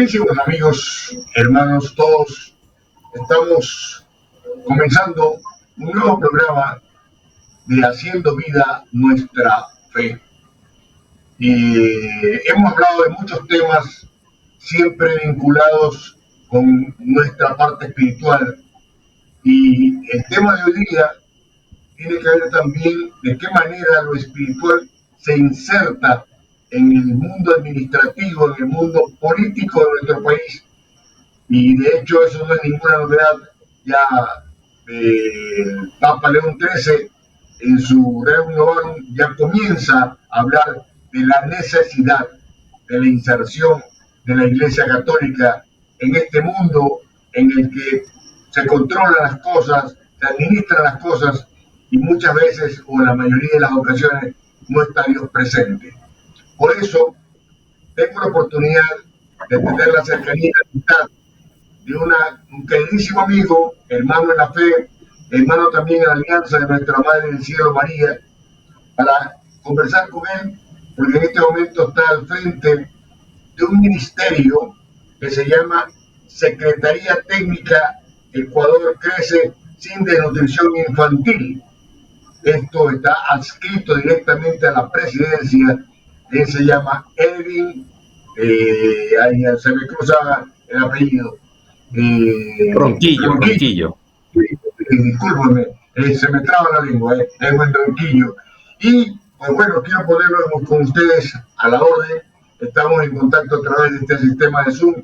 Queridísimos amigos, hermanos, todos, estamos comenzando un nuevo programa de Haciendo Vida Nuestra Fe. Y hemos hablado de muchos temas siempre vinculados con nuestra parte espiritual. Y el tema de hoy día tiene que ver también de qué manera lo espiritual se inserta en el mundo administrativo, en el mundo político de nuestro país. Y de hecho eso no es ninguna novedad. Ya el Papa León XIII en su Rerum Novarum ya comienza a hablar de la necesidad de la inserción de la Iglesia Católica en este mundo en el que se controlan las cosas, se administran las cosas y muchas veces, o en la mayoría de las ocasiones, no está Dios presente. Por eso tengo la oportunidad de tener la cercanía y la amistad de un queridísimo amigo, hermano en la fe, hermano también en la alianza de nuestra Madre del Cielo María, para conversar con él, porque en este momento está al frente de un ministerio que se llama Secretaría Técnica Ecuador Crece sin Desnutrición Infantil. Esto está adscrito directamente a la presidencia. Él se llama Erwin, ahí se me cruza el apellido. Ronquillo. Discúlpeme, se me traba la lengua, Erwin Ronquillo. Y pues bueno, quiero ponerlo con ustedes a la orden. Estamos en contacto a través de este sistema de Zoom.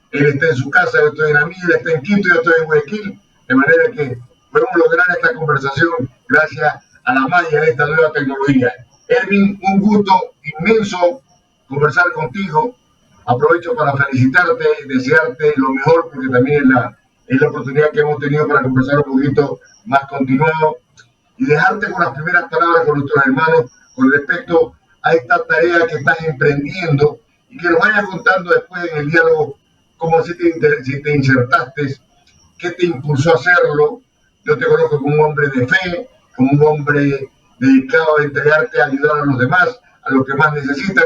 Él está en su casa, yo estoy en la mía, él está en Quito, yo estoy en Guayaquil, de manera que podemos lograr esta conversación gracias a la magia de esta nueva tecnología. Erwin, un gusto inmenso conversar contigo. Aprovecho para felicitarte, desearte lo mejor, porque también es la oportunidad que hemos tenido para conversar un poquito más continuado y dejarte con las primeras palabras con nuestros hermanos con respecto a esta tarea que estás emprendiendo y que nos vayas contando después en el diálogo cómo si te insertaste, qué te impulsó a hacerlo. Yo te conozco como un hombre de fe, como un hombre dedicado a entregarte a ayudar a los demás, a los que más necesitan.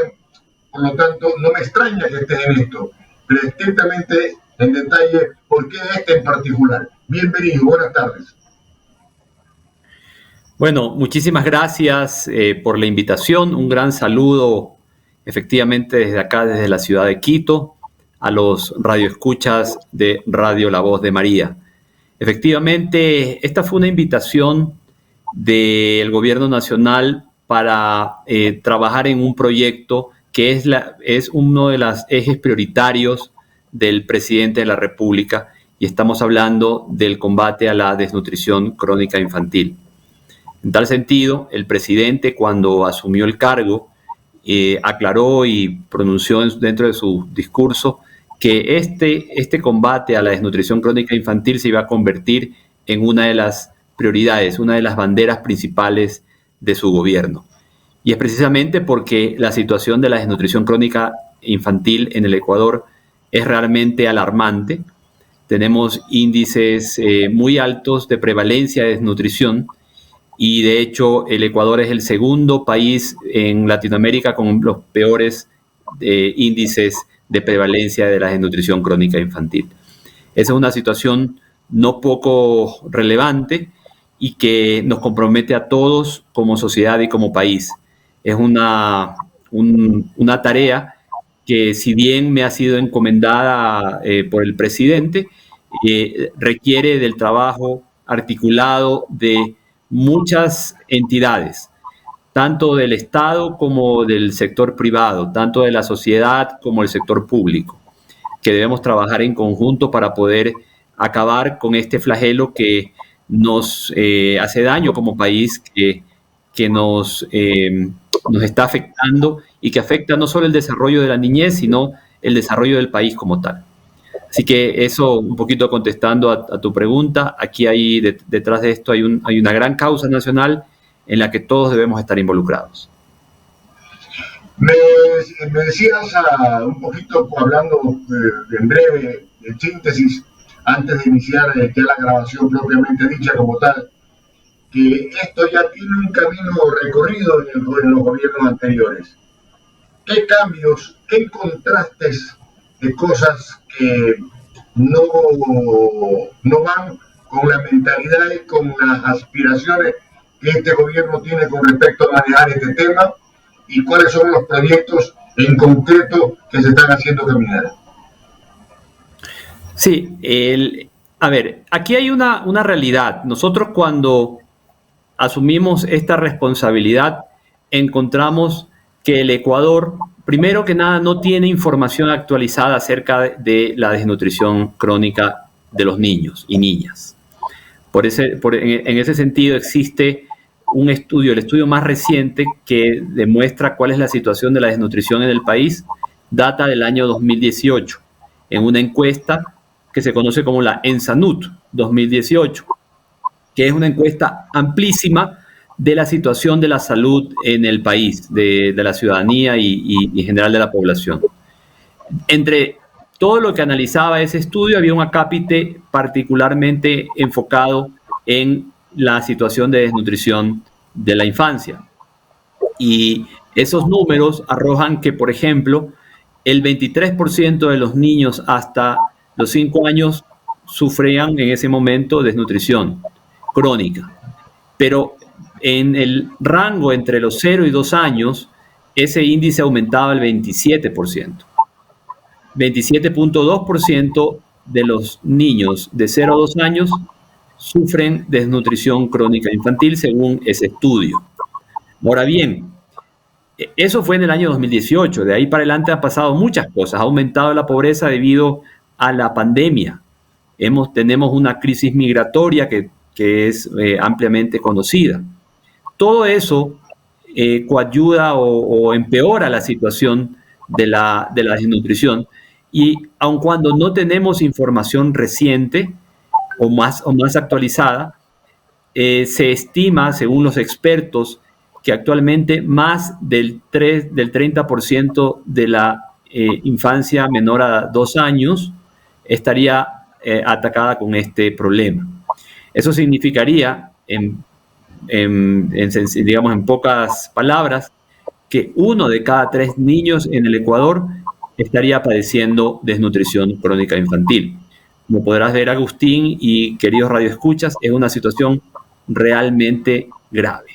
Por lo tanto, no me extraña que estés en esto, pero estrictamente en detalle, ¿por qué este en particular? Bienvenido, buenas tardes. Bueno, muchísimas gracias por la invitación. Un gran saludo, efectivamente, desde acá, desde la ciudad de Quito, a los radioescuchas de Radio La Voz de María. Efectivamente, esta fue una invitación del Gobierno Nacional para trabajar en un proyecto que es uno de los ejes prioritarios del presidente de la República, y estamos hablando del combate a la desnutrición crónica infantil. En tal sentido, el presidente, cuando asumió el cargo, aclaró y pronunció dentro de su discurso que este combate a la desnutrición crónica infantil se iba a convertir en una de las prioridades, una de las banderas principales de su gobierno. Y es precisamente porque la situación de la desnutrición crónica infantil en el Ecuador es realmente alarmante. Tenemos índices muy altos de prevalencia de desnutrición y de hecho el Ecuador es el segundo país en Latinoamérica con los peores índices de prevalencia de la desnutrición crónica infantil. Esa es una situación no poco relevante y que nos compromete a todos como sociedad y como país. Es una tarea que, si bien me ha sido encomendada por el presidente, requiere del trabajo articulado de muchas entidades, tanto del Estado como del sector privado, tanto de la sociedad como del sector público, que debemos trabajar en conjunto para poder acabar con este flagelo que nos hace daño como país, que nos está afectando y que afecta no solo el desarrollo de la niñez, sino el desarrollo del país como tal. Así que eso, un poquito contestando a tu pregunta, aquí hay detrás de esto hay una gran causa nacional en la que todos debemos estar involucrados. Me decías un poquito, hablando en breve, en síntesis, antes de iniciar ya la grabación propiamente dicha como tal, que esto ya tiene un camino recorrido en los gobiernos anteriores. ¿Qué cambios, qué contrastes de cosas que no, no van con la mentalidad y con las aspiraciones que este gobierno tiene con respecto a manejar este tema y cuáles son los proyectos en concreto que se están haciendo caminar. Sí, a ver, aquí hay una realidad. Nosotros cuando asumimos esta responsabilidad encontramos que el Ecuador, primero que nada, no tiene información actualizada acerca de la desnutrición crónica de los niños y niñas. En ese sentido existe un estudio, el estudio más reciente que demuestra cuál es la situación de la desnutrición en el país, data del año 2018, en una encuesta que se conoce como la ENSANUT 2018, que es una encuesta amplísima de la situación de la salud en el país, de la ciudadanía y en general de la población. Entre todo lo que analizaba ese estudio había un acápite particularmente enfocado en la situación de desnutrición de la infancia. Y esos números arrojan que, por ejemplo, el 23% de los niños hasta los 5 años sufrían en ese momento desnutrición crónica. Pero en el rango entre los 0 y 2 años, ese índice aumentaba al 27%. 27.2% de los niños de 0 a 2 años sufren desnutrición crónica infantil, según ese estudio. Ahora bien, eso fue en el año 2018. De ahí para adelante han pasado muchas cosas. Ha aumentado la pobreza debido a la pandemia. Tenemos una crisis migratoria que es ampliamente conocida. Todo eso coayuda o empeora la situación de la desnutrición. Y aun cuando no tenemos información reciente o más actualizada, se estima, según los expertos, que actualmente más del 30% de la infancia menor a 2 años estaría atacada con este problema. Eso significaría, digamos en pocas palabras, que 1 de cada 3 niños en el Ecuador estaría padeciendo desnutrición crónica infantil. Como podrás ver, Agustín y queridos radioescuchas, es una situación realmente grave.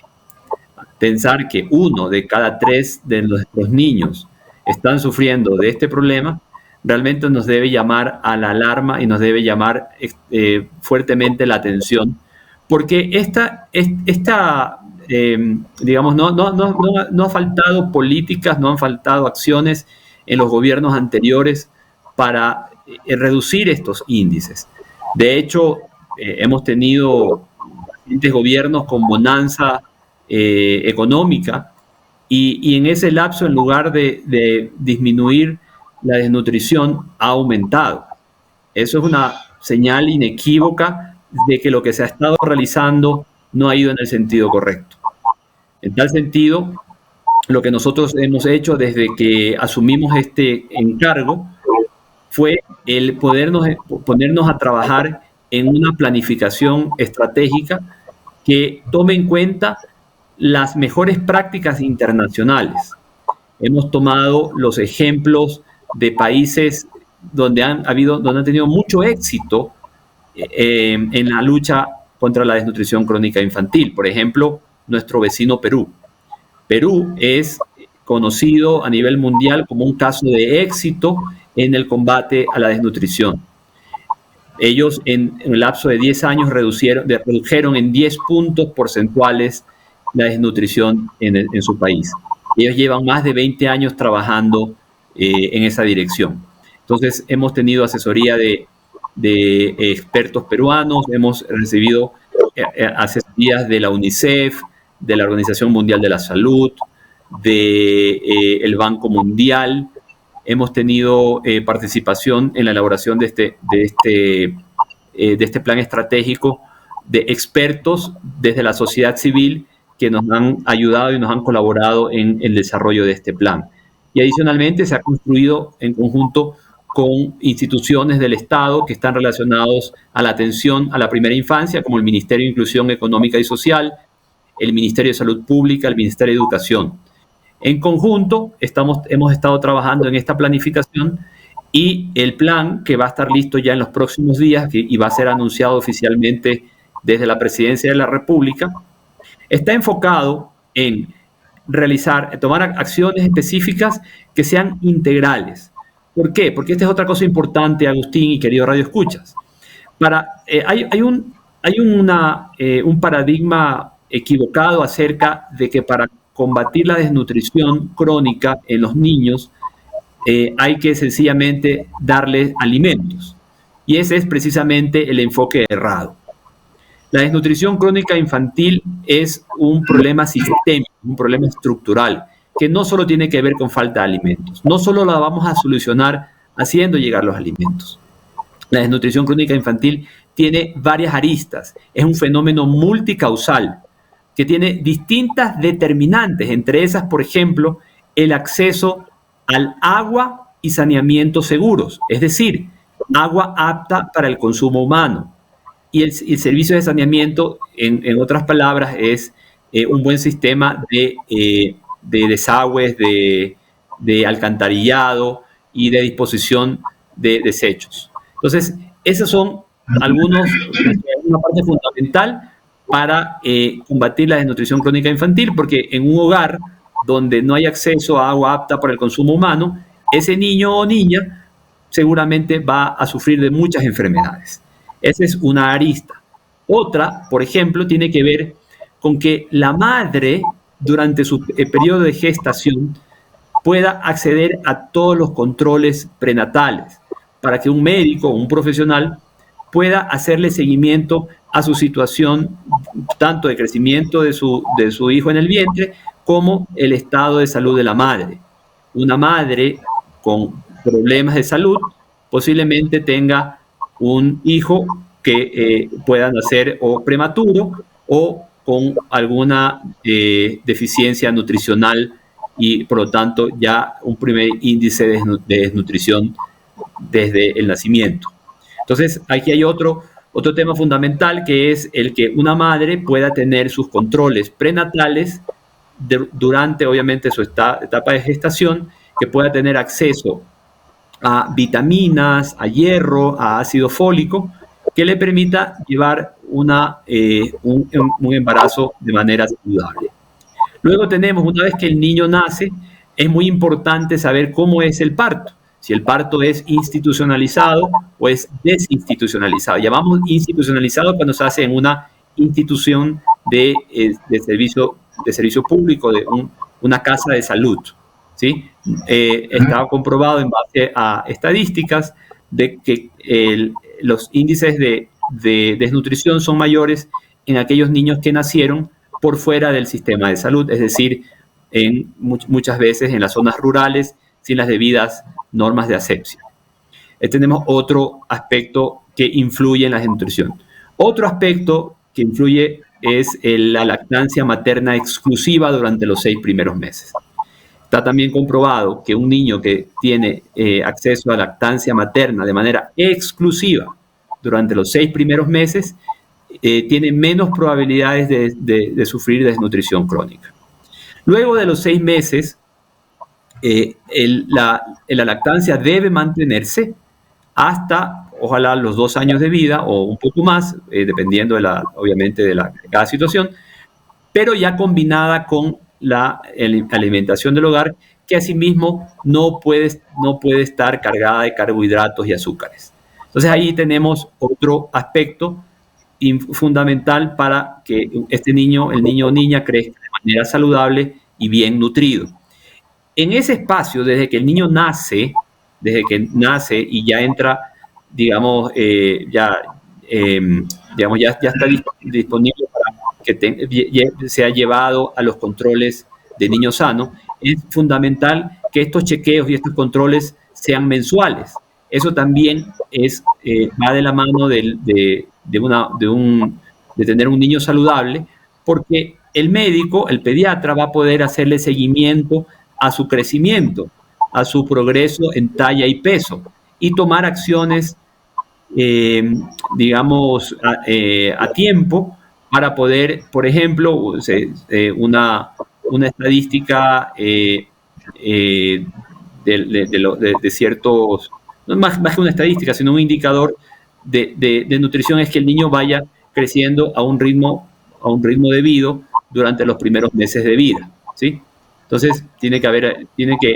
Pensar que 1 de cada 3 de nuestros niños están sufriendo de este problema realmente nos debe llamar a la alarma y nos debe llamar fuertemente la atención, porque digamos, no ha faltado políticas, no han faltado acciones en los gobiernos anteriores para reducir estos índices. De hecho, hemos tenido diferentes gobiernos con bonanza económica y en ese lapso, en lugar de disminuir la desnutrición, ha aumentado. Eso es una señal inequívoca de que lo que se ha estado realizando no ha ido en el sentido correcto. En tal sentido, lo que nosotros hemos hecho desde que asumimos este encargo fue el ponernos a trabajar en una planificación estratégica que tome en cuenta las mejores prácticas internacionales. Hemos tomado los ejemplos de países donde han tenido mucho éxito en la lucha contra la desnutrición crónica infantil. Por ejemplo, nuestro vecino Perú. Perú es conocido a nivel mundial como un caso de éxito en el combate a la desnutrición. Ellos en el lapso de 10 años redujeron en 10 puntos porcentuales la desnutrición en su país. Ellos llevan más de 20 años trabajando en esa dirección. Entonces, hemos tenido asesoría de expertos peruanos, hemos recibido asesorías de la UNICEF, de la Organización Mundial de la Salud, del Banco Mundial. Hemos tenido participación en la elaboración de este plan estratégico de expertos desde la sociedad civil que nos han ayudado y nos han colaborado en el desarrollo de este plan. Y adicionalmente se ha construido en conjunto con instituciones del Estado que están relacionados a la atención a la primera infancia, como el Ministerio de Inclusión Económica y Social, el Ministerio de Salud Pública, el Ministerio de Educación. En conjunto hemos estado trabajando en esta planificación Y el plan, que va a estar listo ya en los próximos días y va a ser anunciado oficialmente desde la Presidencia de la República, está enfocado en tomar acciones específicas que sean integrales. ¿Por qué? Porque esta es otra cosa importante, Agustín y querido Radio Escuchas. Hay un paradigma equivocado acerca de que para combatir la desnutrición crónica en los niños hay que sencillamente darles alimentos. Y ese es precisamente el enfoque errado. La desnutrición crónica infantil es un problema sistémico, un problema estructural, que no solo tiene que ver con falta de alimentos. No solo la vamos a solucionar haciendo llegar los alimentos. La desnutrición crónica infantil tiene varias aristas. Es un fenómeno multicausal que tiene distintas determinantes, entre esas, por ejemplo, el acceso al agua y saneamiento seguros, es decir, agua apta para el consumo humano. Y el servicio de saneamiento, en otras palabras, es un buen sistema de desagües, de alcantarillado y de disposición de desechos. Entonces, esos son una parte fundamental para combatir la desnutrición crónica infantil, porque en un hogar donde no hay acceso a agua apta para el consumo humano, ese niño o niña seguramente va a sufrir de muchas enfermedades. Esa es una arista. Otra, por ejemplo, tiene que ver con que la madre, durante su periodo de gestación, pueda acceder a todos los controles prenatales para que un médico o un profesional pueda hacerle seguimiento a su situación, tanto de crecimiento de su hijo en el vientre, como el estado de salud de la madre. Una madre con problemas de salud posiblemente tenga un hijo que pueda nacer o prematuro o con alguna deficiencia nutricional y por lo tanto ya un primer índice de desnutrición desde el nacimiento. Entonces aquí hay otro tema fundamental, que es el que una madre pueda tener sus controles prenatales durante obviamente su etapa de gestación, que pueda tener acceso a vitaminas, a hierro, a ácido fólico, que le permita llevar un embarazo de manera saludable. Luego tenemos, una vez que el niño nace, es muy importante saber cómo es el parto. Si el parto es institucionalizado o es desinstitucionalizado. Llamamos institucionalizado cuando se hace en una institución de servicio público, de una casa de salud, ¿sí? Está comprobado en base a estadísticas de que los índices de desnutrición son mayores en aquellos niños que nacieron por fuera del sistema de salud, es decir, muchas veces en las zonas rurales sin las debidas normas de asepsia. Tenemos otro aspecto que influye en la desnutrición. Otro aspecto que influye es la lactancia materna exclusiva durante los 6 primeros meses. Está también comprobado que un niño que tiene acceso a lactancia materna de manera exclusiva durante los 6 primeros meses tiene menos probabilidades de sufrir desnutrición crónica. Luego de los 6 meses, la lactancia debe mantenerse hasta, ojalá, los 2 años de vida o un poco más, dependiendo obviamente de cada situación, pero ya combinada con la alimentación del hogar, que asimismo no puede estar cargada de carbohidratos y azúcares. Entonces ahí tenemos otro aspecto fundamental para que el niño o niña crezca de manera saludable y bien nutrido. En ese espacio, desde que el niño nace y ya entra, ya está disponible para que sea llevado a los controles de niño sano, es fundamental que estos chequeos y estos controles sean mensuales. Eso también va de la mano de tener un niño saludable, porque el médico, el pediatra, va a poder hacerle seguimiento a su crecimiento, a su progreso en talla y peso, y tomar acciones, a tiempo para poder, por ejemplo, una estadística de no es más que una estadística, sino un indicador de nutrición, es que el niño vaya creciendo a un ritmo debido durante los primeros meses de vida, ¿sí? Entonces, tiene que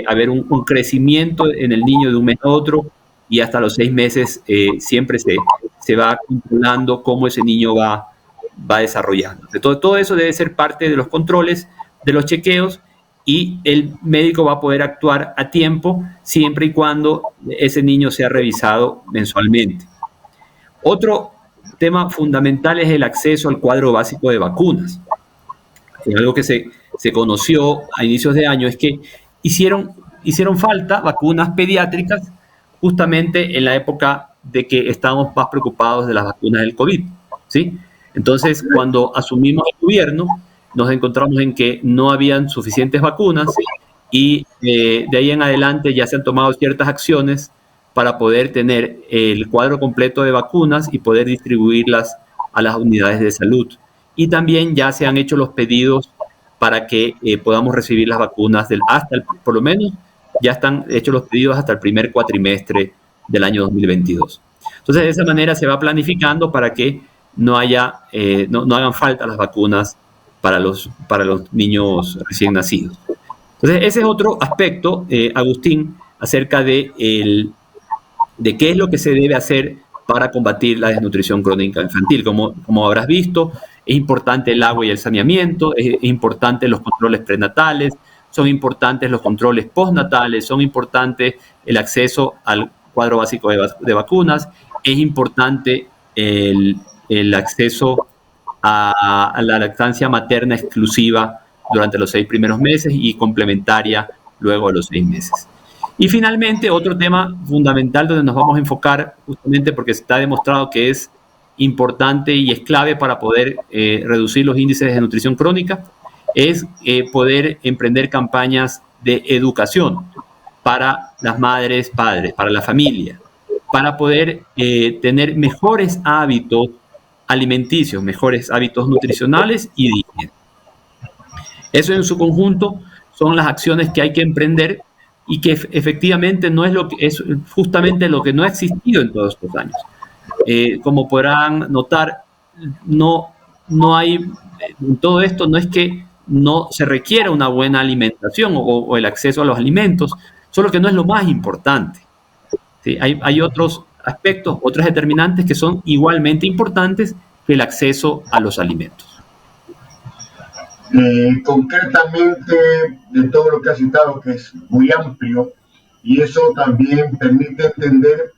haber un crecimiento en el niño de un mes a otro, y hasta los 6 meses siempre se va controlando cómo ese niño va desarrollando. Todo eso debe ser parte de los controles, de los chequeos, y el médico va a poder actuar a tiempo siempre y cuando ese niño sea revisado mensualmente. Otro tema fundamental es el acceso al cuadro básico de vacunas. Algo que se conoció a inicios de año es que hicieron falta vacunas pediátricas justamente en la época de que estábamos más preocupados de las vacunas del COVID, ¿sí? Entonces, cuando asumimos el gobierno, nos encontramos en que no habían suficientes vacunas, y de ahí en adelante ya se han tomado ciertas acciones para poder tener el cuadro completo de vacunas y poder distribuirlas a las unidades de salud. Y también ya se han hecho los pedidos para que podamos recibir las vacunas por lo menos ya están hechos los pedidos hasta el primer cuatrimestre del año 2022. Entonces, de esa manera se va planificando para que no hagan falta las vacunas para los niños recién nacidos. Entonces, ese es otro aspecto, Agustín, acerca de qué es lo que se debe hacer para combatir la desnutrición crónica infantil. Como habrás visto, es importante el agua y el saneamiento, es importante los controles prenatales, son importantes los controles postnatales, son importantes el acceso al cuadro básico de vacunas, es importante el acceso a la lactancia materna exclusiva durante los 6 primeros meses y complementaria luego de los 6 meses. Y finalmente, otro tema fundamental donde nos vamos a enfocar, justamente porque está demostrado que es importante y es clave para poder reducir los índices de nutrición crónica, es poder emprender campañas de educación para las madres, padres, para la familia, para poder tener mejores hábitos alimenticios, mejores hábitos nutricionales y de higiene. Eso en su conjunto son las acciones que hay que emprender, y que efectivamente es justamente lo que no ha existido en todos estos años. Como podrán notar, no hay, en todo esto no es que no se requiera una buena alimentación o el acceso a los alimentos, solo que no es lo más importante, ¿sí? Hay otros aspectos, otros determinantes que son igualmente importantes que el acceso a los alimentos. Concretamente, de todo lo que has citado, que es muy amplio, y eso también permite entender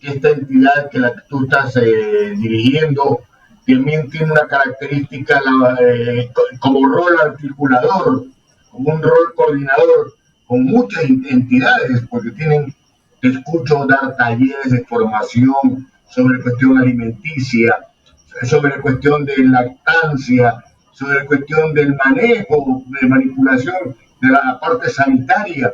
que esta entidad que tú estás dirigiendo también tiene una característica como rol articulador, como un rol coordinador con muchas entidades, porque te escucho dar talleres de formación sobre cuestión alimenticia, sobre cuestión de lactancia, sobre cuestión del manejo, de manipulación de la parte sanitaria,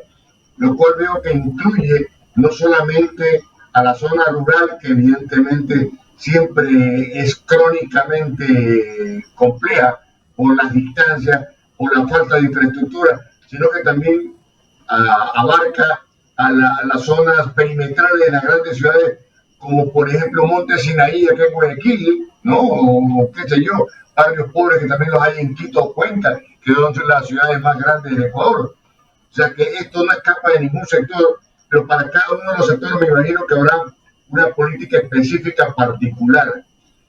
lo cual veo que incluye no solamente a la zona rural, que evidentemente siempre es crónicamente compleja por las distancias, por la falta de infraestructura, sino que también abarca a las zonas perimetrales de las grandes ciudades, como por ejemplo Monte Sinaí, acá en Guayaquil, ¿no? O qué sé yo, barrios pobres que también los hay en Quito o Cuenca, que son las ciudades más grandes del Ecuador. O sea que esto no escapa de ningún sector, pero para cada uno de los sectores me imagino que habrá una política específica particular.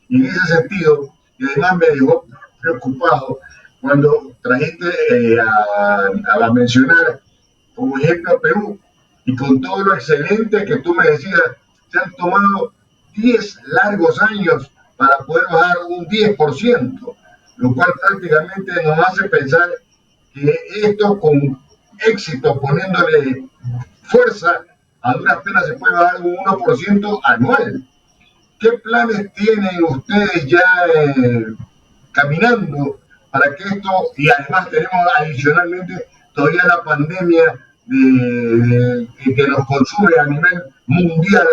Y en ese sentido, y además me dejó preocupado cuando trajiste a mencionar como ejemplo a Perú, y con todo lo excelente que tú me decías, se han tomado 10 largos años para poder bajar un 10%, lo cual prácticamente nos hace pensar que esto con éxito, poniéndole fuerza, a duras penas se puede bajar un 1% anual. ¿Qué planes tienen ustedes ya caminando para que esto, y además tenemos adicionalmente todavía la pandemia que nos consume a nivel mundial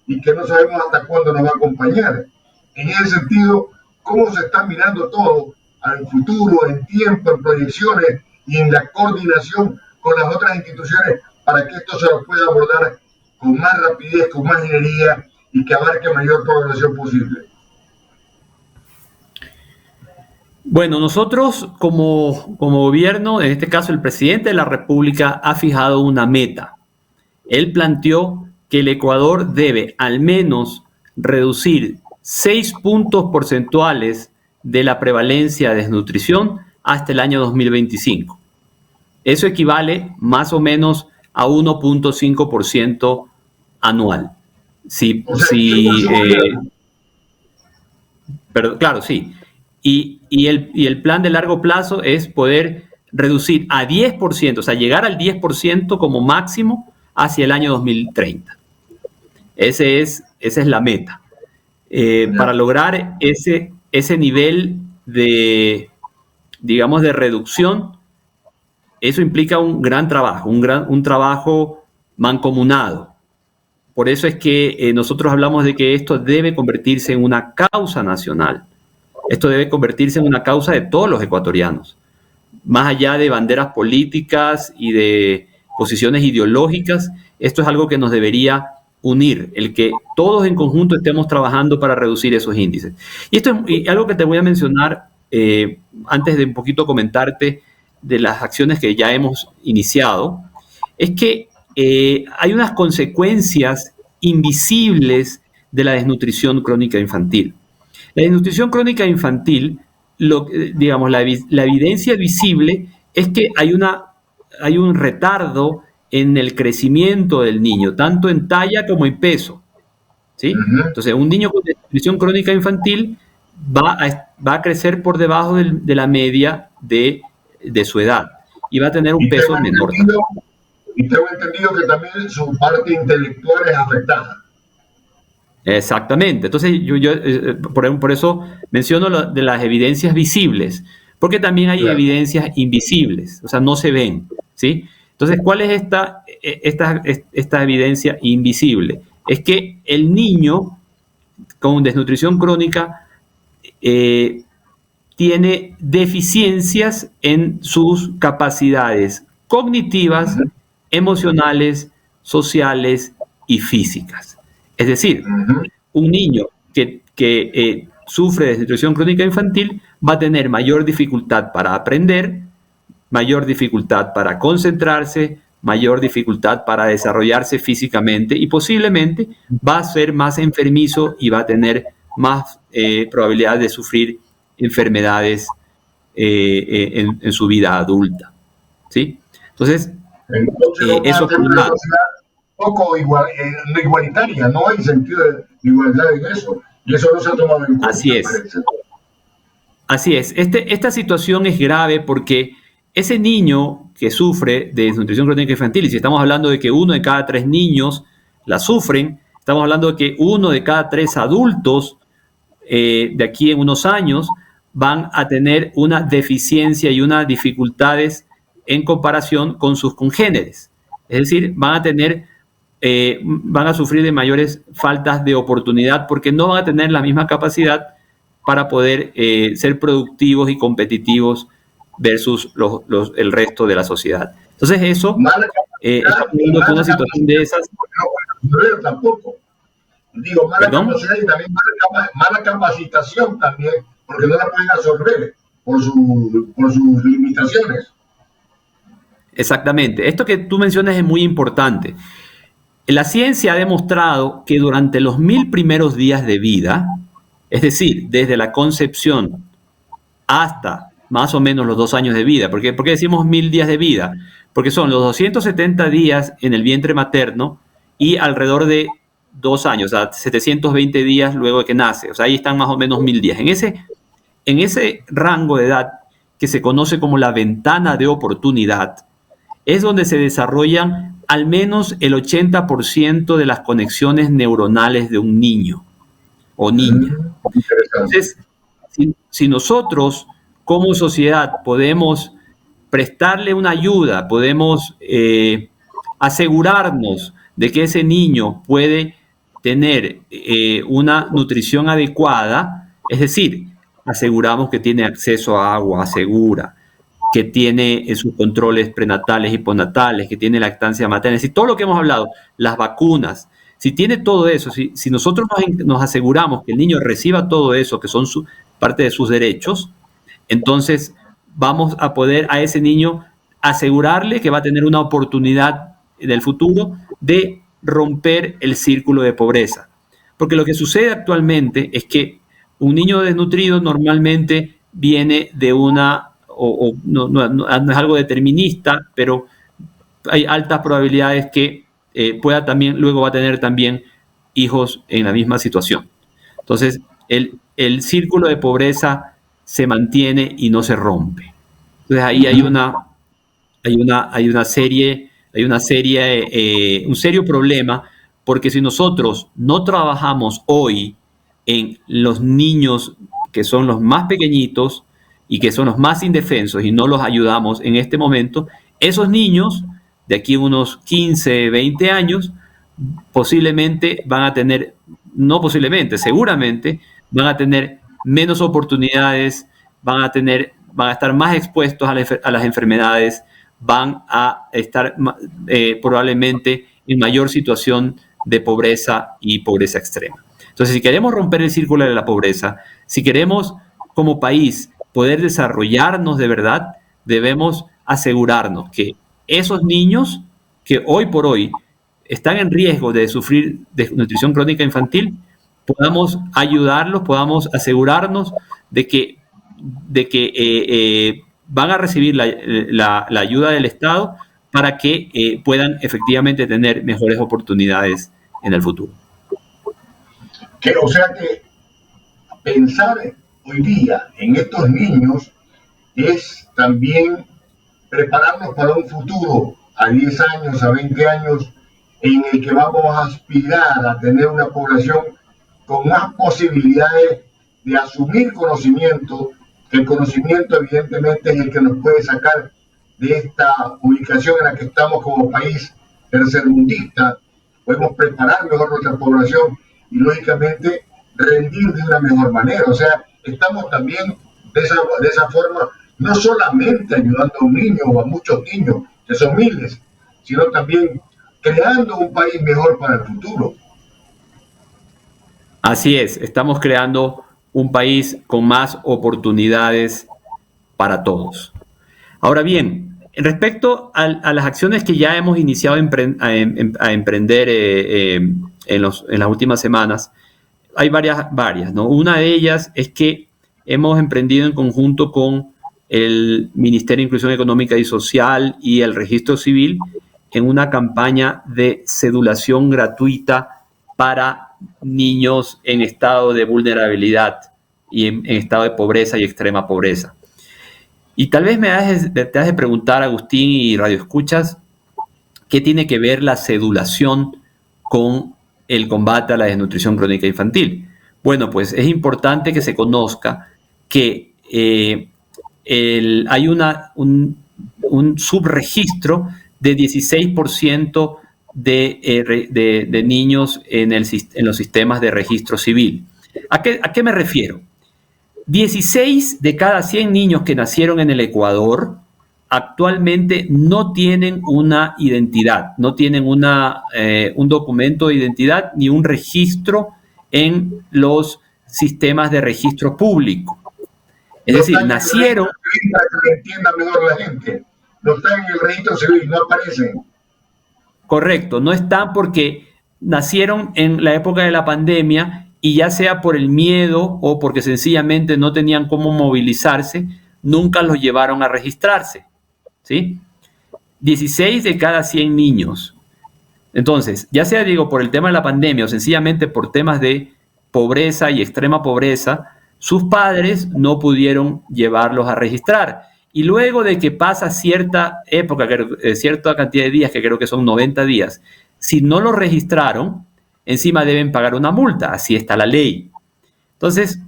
y que no sabemos hasta cuándo nos va a acompañar? En ese sentido, ¿cómo se está mirando todo al futuro, en tiempo, en proyecciones y en la coordinación con las otras instituciones para que esto se lo pueda abordar con más rapidez, con más energía y que abarque mayor población posible? Bueno, nosotros como gobierno, en este caso el presidente de la República, ha fijado una meta. Él planteó que el Ecuador debe al menos reducir 6 puntos porcentuales de la prevalencia de desnutrición hasta el año 2025. Eso equivale más o menos a 1.5% anual. Pero, claro, sí. Y el plan de largo plazo es poder reducir a 10%, o sea, llegar al 10% como máximo hacia el año 2030. Esa es la meta. Para lograr ese nivel de, digamos, de reducción, eso implica un gran trabajo, un trabajo mancomunado. Por eso es que nosotros hablamos de que esto debe convertirse en una causa nacional. Esto debe convertirse en una causa de todos los ecuatorianos. Más allá de banderas políticas y de posiciones ideológicas, esto es algo que nos debería unir, el que todos en conjunto estemos trabajando para reducir esos índices. Y esto es algo que te voy a mencionar antes de un poquito comentarte de las acciones que ya hemos iniciado, es que hay unas consecuencias invisibles de la desnutrición crónica infantil. La desnutrición crónica infantil, digamos, la evidencia visible es que hay un retardo en el crecimiento del niño, tanto en talla como en peso, ¿sí? Entonces, un niño con desnutrición crónica infantil va a crecer por debajo de la media de su edad y va a tener un peso menor. Y tengo entendido que también su parte intelectual es afectada. Exactamente. Entonces, por eso menciono de las evidencias visibles, porque también hay evidencias invisibles, o sea, no se ven, ¿sí? Entonces, ¿cuál es esta evidencia invisible? Es que el niño con desnutrición crónica tiene deficiencias en sus capacidades cognitivas, emocionales, sociales y físicas. Es decir, un niño que sufre de desnutrición crónica infantil va a tener mayor dificultad para aprender, mayor dificultad para concentrarse, mayor dificultad para desarrollarse físicamente y posiblemente va a ser más enfermizo y va a tener más probabilidad de sufrir enfermedades en su vida adulta, ¿sí? Entonces eso es una sociedad poco no igualitaria, no hay sentido de igualdad en eso, y eso no se ha tomado en cuenta. Así es. Esta situación es grave porque ese niño que sufre de desnutrición crónica infantil, y si estamos hablando de que 1 de cada 3 niños la sufren, estamos hablando de que 1 de cada 3 adultos de aquí en unos años van a tener una deficiencia y unas dificultades en comparación con sus congéneres. Es decir, van a sufrir de mayores faltas de oportunidad porque no van a tener la misma capacidad para poder ser productivos y competitivos versus el resto de la sociedad. Entonces eso, estamos viendo una situación de esas. No, tampoco. Digo, mala capacidad y también mala capacitación también, porque no la pueden absorber por sus limitaciones. Exactamente. Esto que tú mencionas es muy importante. La ciencia ha demostrado que durante los 1000 primeros días de vida, es decir, desde la concepción hasta más o menos los 2 años de vida, ¿por qué decimos 1000 días de vida? Porque son los 270 días en el vientre materno y alrededor de 2 años, o sea, 720 días luego de que nace. O sea, ahí están más o menos 1000 días. En ese rango de edad que se conoce como la ventana de oportunidad, es donde se desarrollan al menos el 80% de las conexiones neuronales de un niño o niña. Entonces, si nosotros como sociedad podemos prestarle una ayuda, podemos asegurarnos de que ese niño puede tener una nutrición adecuada, es decir, aseguramos que tiene acceso a agua segura, que tiene sus controles prenatales y postnatales, que tiene lactancia materna, es decir, todo lo que hemos hablado, las vacunas, si tiene todo eso, si nosotros nos aseguramos que el niño reciba todo eso, que son parte de sus derechos, entonces vamos a poder a ese niño asegurarle que va a tener una oportunidad en el futuro de romper el círculo de pobreza. Porque lo que sucede actualmente es que un niño desnutrido normalmente viene de una, no es algo determinista, pero hay altas probabilidades que luego va a tener también hijos en la misma situación. Entonces, el círculo de pobreza se mantiene y no se rompe. Entonces, ahí hay un serio problema, porque si nosotros no trabajamos hoy en los niños que son los más pequeñitos y que son los más indefensos y no los ayudamos en este momento, esos niños de aquí a unos 15, 20 años posiblemente van a tener, no posiblemente, seguramente van a tener menos oportunidades, van a estar más expuestos a las enfermedades, van a estar probablemente en mayor situación de pobreza y pobreza extrema. Entonces, si queremos romper el círculo de la pobreza, si queremos como país poder desarrollarnos de verdad, debemos asegurarnos que esos niños que hoy por hoy están en riesgo de sufrir desnutrición crónica infantil, podamos ayudarlos, podamos asegurarnos de que van a recibir la ayuda del Estado para que puedan efectivamente tener mejores oportunidades en el futuro. O sea que pensar hoy día en estos niños es también prepararnos para un futuro a 10 años, a 20 años, en el que vamos a aspirar a tener una población con más posibilidades de asumir conocimiento, que el conocimiento evidentemente es el que nos puede sacar de esta ubicación en la que estamos como país tercermundista. Podemos preparar mejor nuestra población y lógicamente rendir de una mejor manera. O sea, estamos también de esa forma no solamente ayudando a un niño o a muchos niños, que son miles, sino también creando un país mejor para el futuro. Así es, estamos creando un país con más oportunidades para todos. Ahora bien, respecto a las acciones que ya hemos iniciado a emprender en las últimas semanas, hay varias, ¿no? Una de ellas es que hemos emprendido en conjunto con el Ministerio de Inclusión Económica y Social y el Registro Civil en una campaña de cedulación gratuita para niños en estado de vulnerabilidad y en estado de pobreza y extrema pobreza. Y tal vez te has de preguntar, Agustín y Radio Escuchas, ¿qué tiene que ver la cedulación con el combate a la desnutrición crónica infantil? Bueno, pues es importante que se conozca que hay un subregistro de 16% de niños en los sistemas de registro civil. ¿A qué me refiero? 16 de cada 100 niños que nacieron en el Ecuador actualmente no tienen una identidad, no tienen un documento de identidad ni un registro en los sistemas de registro público. Es decir, nacieron... Para que entienda mejor la gente. No están en el registro civil, no aparecen. Correcto, no están porque nacieron en la época de la pandemia y ya sea por el miedo o porque sencillamente no tenían cómo movilizarse, nunca los llevaron a registrarse, ¿sí? 16 de cada 100 niños. Entonces, ya sea, digo, por el tema de la pandemia o sencillamente por temas de pobreza y extrema pobreza, sus padres no pudieron llevarlos a registrar. Y luego de que pasa cierta época, cierta cantidad de días, que creo que son 90 días, si no los registraron, encima deben pagar una multa, así está la ley. Entonces,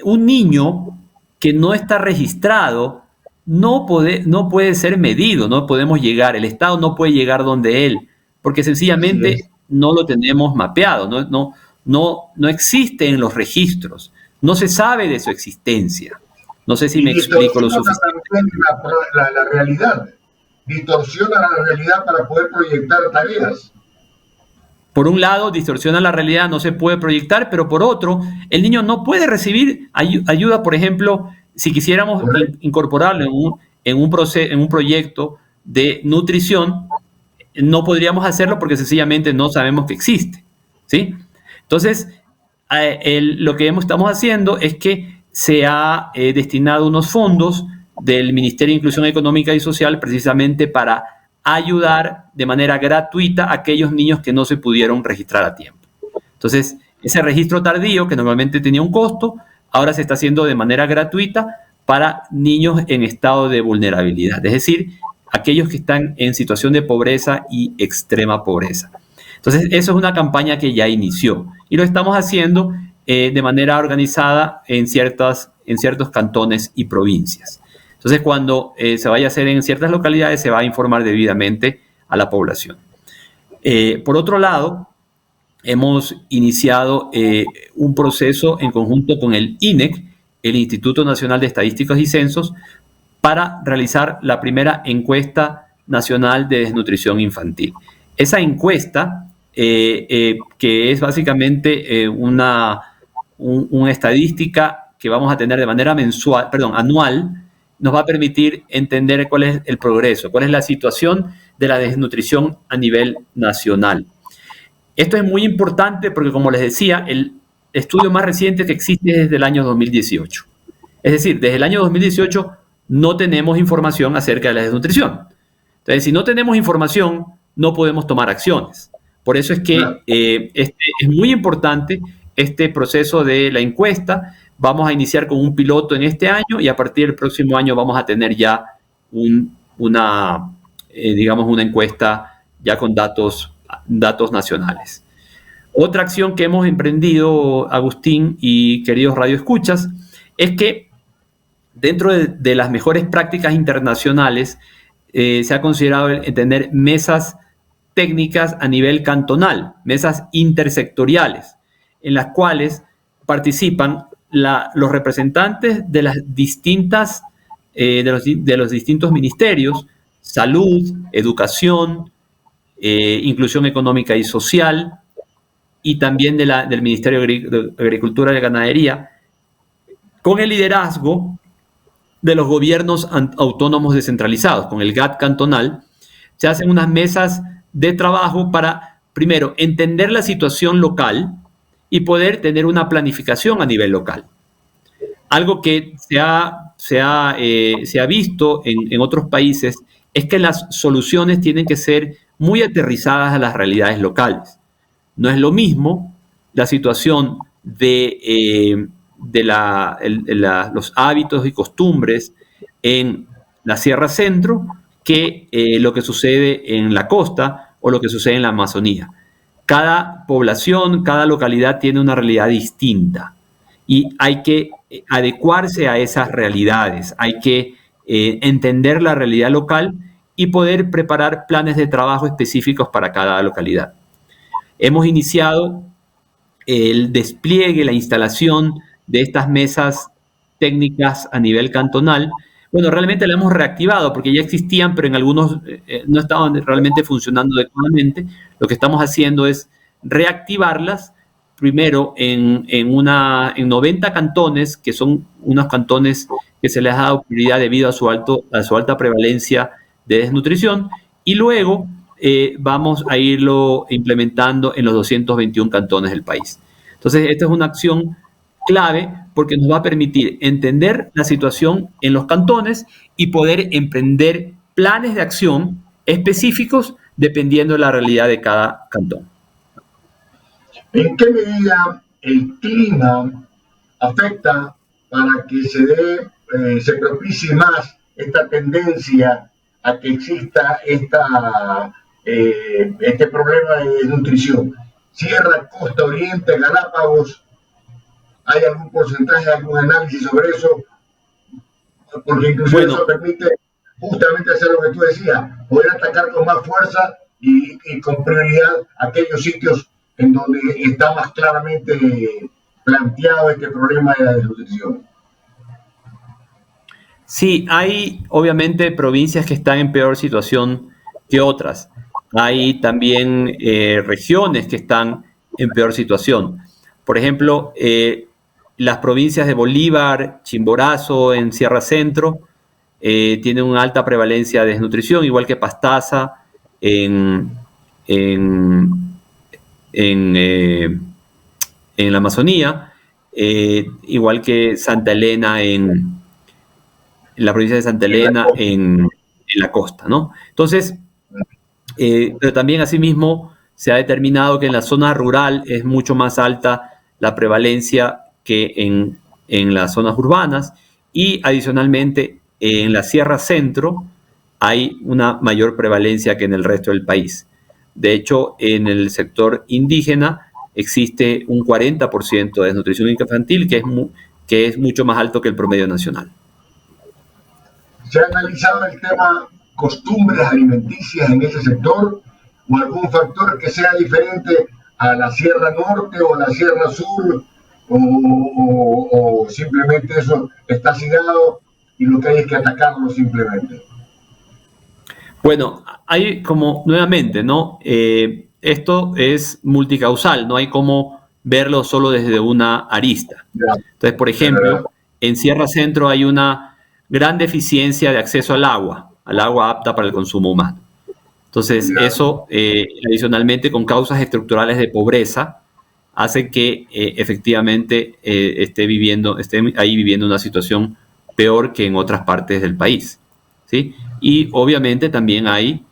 un niño que no está registrado no puede ser medido, no podemos llegar, el Estado no puede llegar donde él, porque sencillamente no lo tenemos mapeado, no existe en los registros, no se sabe de su existencia. No sé si me explico lo suficiente. la realidad, distorsiona la realidad para poder proyectar tareas. Por un lado, distorsiona la realidad, no se puede proyectar, pero por otro, el niño no puede recibir ayuda, por ejemplo, si quisiéramos incorporarlo en un proyecto de nutrición, no podríamos hacerlo porque sencillamente no sabemos que existe, ¿sí? Entonces, lo que estamos haciendo es que se ha destinado unos fondos del Ministerio de Inclusión Económica y Social precisamente para ayudar de manera gratuita a aquellos niños que no se pudieron registrar a tiempo. Entonces, ese registro tardío, que normalmente tenía un costo, ahora se está haciendo de manera gratuita para niños en estado de vulnerabilidad, es decir, aquellos que están en situación de pobreza y extrema pobreza. Entonces, eso es una campaña que ya inició y lo estamos haciendo de manera organizada en ciertos cantones y provincias. Entonces, cuando se vaya a hacer en ciertas localidades, se va a informar debidamente a la población. Por otro lado, hemos iniciado un proceso en conjunto con el INEC, el Instituto Nacional de Estadísticas y Censos, para realizar la primera encuesta nacional de desnutrición infantil. Esa encuesta, que es básicamente una estadística que vamos a tener de manera anual, nos va a permitir entender cuál es el progreso, cuál es la situación de la desnutrición a nivel nacional. Esto es muy importante porque, como les decía, el estudio más reciente que existe es desde el año 2018. Es decir, desde el año 2018 no tenemos información acerca de la desnutrición. Entonces, si no tenemos información, no podemos tomar acciones. Por eso es que es muy importante este proceso de la encuesta. Vamos a iniciar con un piloto en este año y a partir del próximo año vamos a tener ya una encuesta ya con datos nacionales. Otra acción que hemos emprendido, Agustín y queridos radioescuchas, es que dentro de las mejores prácticas internacionales se ha considerado tener mesas técnicas a nivel cantonal, mesas intersectoriales, en las cuales participan los representantes de las distintas de los distintos ministerios: salud, educación, inclusión económica y social, y también del Ministerio de Agricultura y Ganadería, con el liderazgo de los gobiernos autónomos descentralizados, con el GAT cantonal. Se hacen unas mesas de trabajo para, primero, entender la situación local y poder tener una planificación a nivel local. Algo que se ha visto en otros países es que las soluciones tienen que ser muy aterrizadas a las realidades locales. No es lo mismo la situación de los hábitos y costumbres en la Sierra Centro que lo que sucede en la costa o lo que sucede en la Amazonía. Cada población, cada localidad tiene una realidad distinta y hay que adecuarse a esas realidades, hay que entender la realidad local y poder preparar planes de trabajo específicos para cada localidad. Hemos iniciado el despliegue, la instalación de estas mesas técnicas a nivel cantonal. Bueno, realmente la hemos reactivado porque ya existían, pero en algunos no estaban realmente funcionando adecuadamente. Lo que estamos haciendo es reactivarlas, primero en 90 cantones, que son unos cantones que se les ha dado prioridad debido a su alta prevalencia de desnutrición, y luego vamos a irlo implementando en los 221 cantones del país. Entonces, esta es una acción clave porque nos va a permitir entender la situación en los cantones y poder emprender planes de acción específicos dependiendo de la realidad de cada cantón. ¿En qué medida el clima afecta para que se propicie más esta tendencia a que exista este problema de desnutrición? Sierra, costa, oriente, Galápagos, ¿hay algún porcentaje, algún análisis sobre eso? Porque inclusive eso permite justamente hacer lo que tú decías, poder atacar con más fuerza y con prioridad aquellos sitios en donde está más claramente planteado este problema de la desnutrición. Sí, hay obviamente provincias que están en peor situación que otras. Hay también regiones que están en peor situación. Por ejemplo, las provincias de Bolívar, Chimborazo, en Sierra Centro, tienen una alta prevalencia de desnutrición, igual que Pastaza en, en, en, eh, en la Amazonía, igual que Santa Elena en la provincia de Santa En la Elena en la costa, ¿no? Entonces, pero también asimismo se ha determinado que en la zona rural es mucho más alta la prevalencia que en las zonas urbanas y adicionalmente en la Sierra Centro hay una mayor prevalencia que en el resto del país. De hecho, en el sector indígena existe un 40% de desnutrición infantil que es mucho más alto que el promedio nacional. ¿Se ha analizado el tema costumbres alimenticias en ese sector o algún factor que sea diferente a la Sierra Norte o a la Sierra Sur o simplemente eso está asigado y lo que hay es que atacarlo simplemente? Bueno, hay como, nuevamente, ¿no? Esto es multicausal, no hay como verlo solo desde una arista. Ya, Entonces, por es verdad. ejemplo, en Sierra Centro hay una gran deficiencia de acceso al agua apta para el consumo humano. Entonces, Ya. eso, adicionalmente, con causas estructurales de pobreza, hace que efectivamente esté ahí viviendo una situación peor que en otras partes del país. ¿Sí? Y obviamente también hay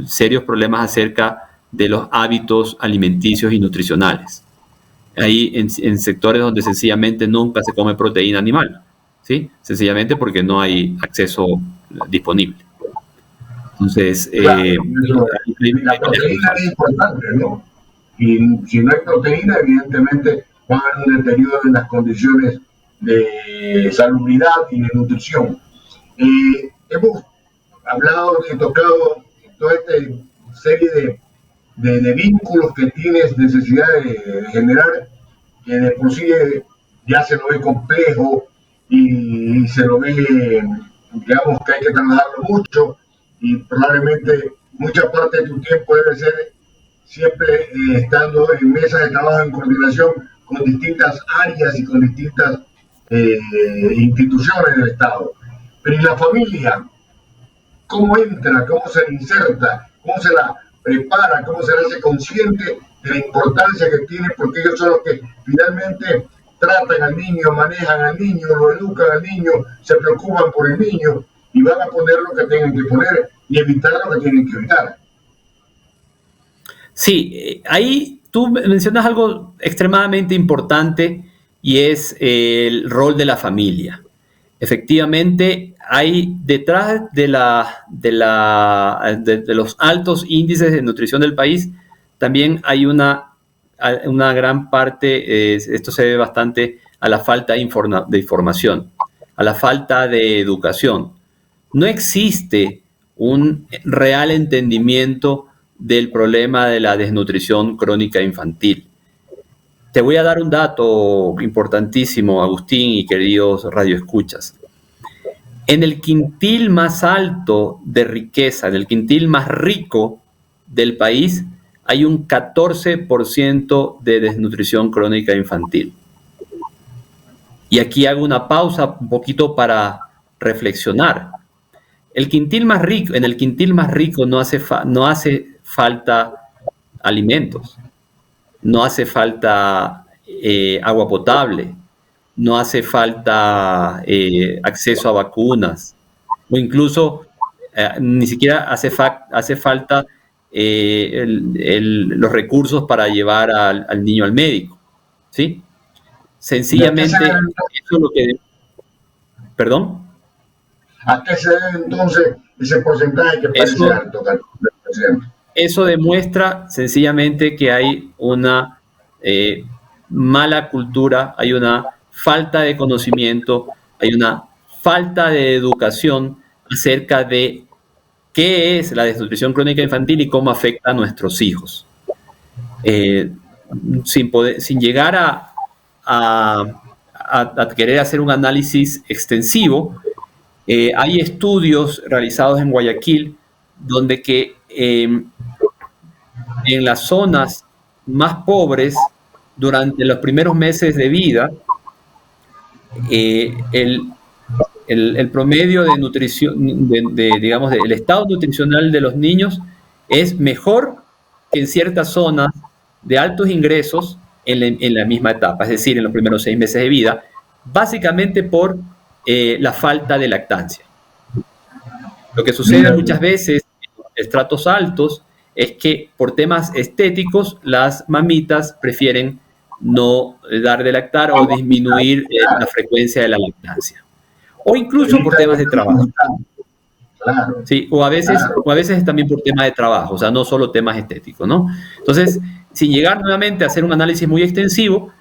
serios problemas acerca de los hábitos alimenticios y nutricionales. Hay en sectores donde sencillamente nunca se come proteína animal, ¿sí? Sencillamente porque no hay acceso disponible. Entonces, Claro, la hay varias proteína es causales. importante, ¿no? Y si no hay proteína, evidentemente va a haber un deterioro en las condiciones de salubridad y de nutrición. Hemos hablado y tocado toda esta serie de vínculos que tienes necesidad de generar, que de por sí ya se lo ve complejo y se lo ve, digamos, que hay que trabajarlo mucho y probablemente mucha parte de tu tiempo debe ser siempre estando en mesas de trabajo en coordinación con distintas áreas y con distintas instituciones del Estado. Pero ¿y la familia? ¿Cómo entra? ¿Cómo se le inserta? ¿Cómo se la prepara? ¿Cómo se le hace consciente de la importancia que tiene? Porque ellos son los que finalmente tratan al niño, manejan al niño, lo educan al niño, se preocupan por el niño y van a poner lo que tengan que poner y evitar lo que tienen que evitar. Sí, ahí tú mencionas algo extremadamente importante y es el rol de la familia. Efectivamente, hay detrás de los altos índices de nutrición del país, también hay una gran parte, esto se debe bastante a la falta de información, a la falta de educación. No existe un real entendimiento del problema de la desnutrición crónica infantil. Te voy a dar un dato importantísimo, Agustín y queridos radioescuchas. En el quintil más alto de riqueza, en el quintil más rico del país, hay un 14% de desnutrición crónica infantil. Y aquí hago una pausa un poquito para reflexionar. En el quintil más rico no hace falta alimentos, no hace falta agua potable, no hace falta acceso a vacunas, o incluso ni siquiera hace falta los recursos para llevar al niño al médico, ¿sí? ¿Y a qué se Sencillamente, debe, eso es lo que... ¿Perdón? a qué se debe entonces ese porcentaje que parece Eso, alto, presidente? Eso demuestra sencillamente que hay una eh, mala cultura, hay una falta de conocimiento, hay una falta de educación acerca de qué es la desnutrición crónica infantil y cómo afecta a nuestros hijos. Eh, sin llegar a querer hacer un análisis extensivo, Hay estudios realizados en Guayaquil donde que en las zonas más pobres, durante los primeros meses de vida, el promedio de nutrición, digamos, del estado nutricional de los niños es mejor que en ciertas zonas de altos ingresos en la misma etapa, es decir, en los primeros 6 meses de vida, básicamente por la falta de lactancia. Lo que sucede muchas veces en los estratos altos es que por temas estéticos las mamitas prefieren no dar de lactar o disminuir la frecuencia de la lactancia. O incluso por temas de trabajo. Sí, o a veces también por temas de trabajo, o sea, no solo temas estéticos, ¿no? Entonces, sin llegar nuevamente a hacer un análisis muy extensivo,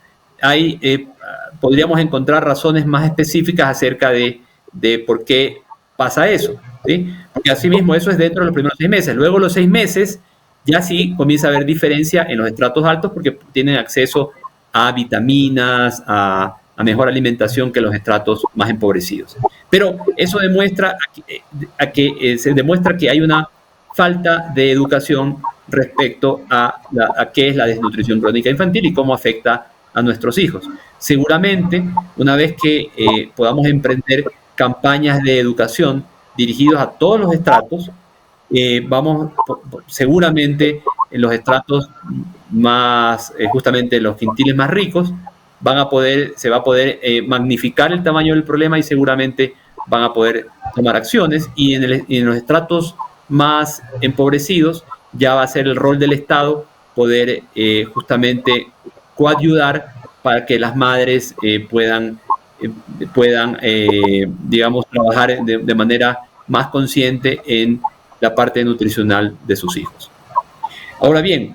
podríamos encontrar razones más específicas acerca de por qué pasa eso, ¿sí? Porque asimismo eso es dentro de los primeros 6 meses. Luego los 6 meses ya sí comienza a haber diferencia en los estratos altos porque tienen acceso a vitaminas, a mejor alimentación que los estratos más empobrecidos. Pero eso demuestra se demuestra que hay una falta de educación respecto a qué es la desnutrición crónica infantil y cómo afecta a nuestros hijos. Seguramente, una vez que podamos emprender campañas de educación dirigidas a todos los estratos, seguramente en los estratos más, justamente los quintiles más ricos, se va a poder magnificar el tamaño del problema y seguramente van a poder tomar acciones, y en los estratos más empobrecidos ya va a ser el rol del Estado poder justamente coayudar para que las madres puedan digamos, trabajar de manera más consciente en la parte nutricional de sus hijos. Ahora bien,